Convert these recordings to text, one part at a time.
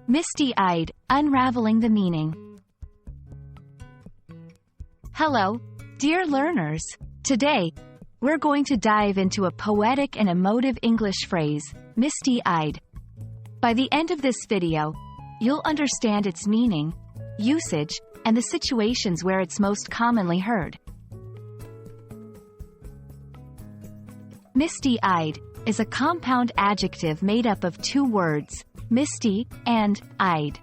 Misty-Eyed, Unraveling the Meaning. Hello, dear learners. Today, we're going to dive into a poetic and emotive English phrase, misty-eyed. By the end of this video, you'll understand its meaning, usage, and the situations where it's most commonly heard. Misty-eyed is a compound adjective made up of two words, misty and eyed.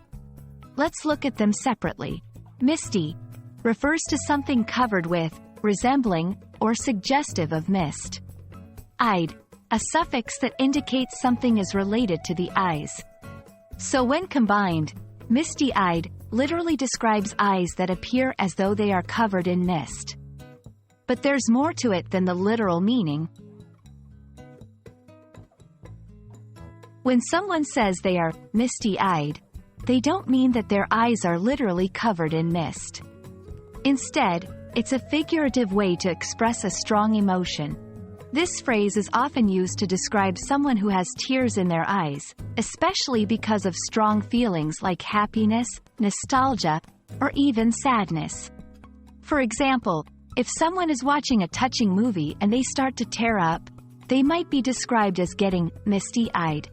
Let's look at them separately. Misty refers to something covered with, resembling, or suggestive of mist. Eyed, a suffix that indicates something is related to the eyes. So when combined, misty-eyed literally describes eyes that appear as though they are covered in mist. But there's more to it than the literal meaning. When someone says they are misty-eyed, they don't mean that their eyes are literally covered in mist. Instead, it's a figurative way to express a strong emotion. This phrase is often used to describe someone who has tears in their eyes, especially because of strong feelings like happiness, nostalgia, or even sadness. For example, if someone is watching a touching movie and they start to tear up, they might be described as getting misty-eyed.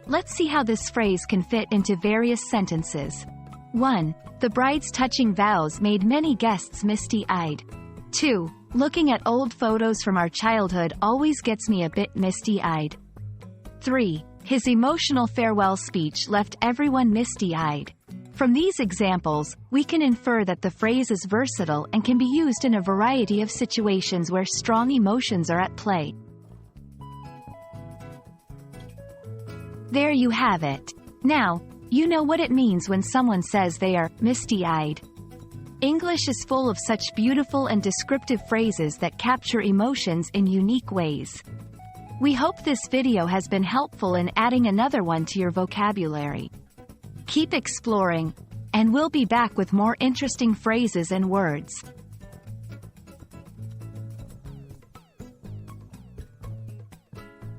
Let's see how this phrase can fit into various sentences. 1. The bride's touching vows made many guests misty-eyed. 2. Looking at old photos from our childhood always gets me a bit misty-eyed. 3. His emotional farewell speech left everyone misty-eyed. From these examples, we can infer that the phrase is versatile and can be used in a variety of situations where strong emotions are at play. There you have it. Now, you know what it means when someone says they are misty-eyed. English is full of such beautiful and descriptive phrases that capture emotions in unique ways. We hope this video has been helpful in adding another one to your vocabulary. Keep exploring, and we'll be back with more interesting phrases and words.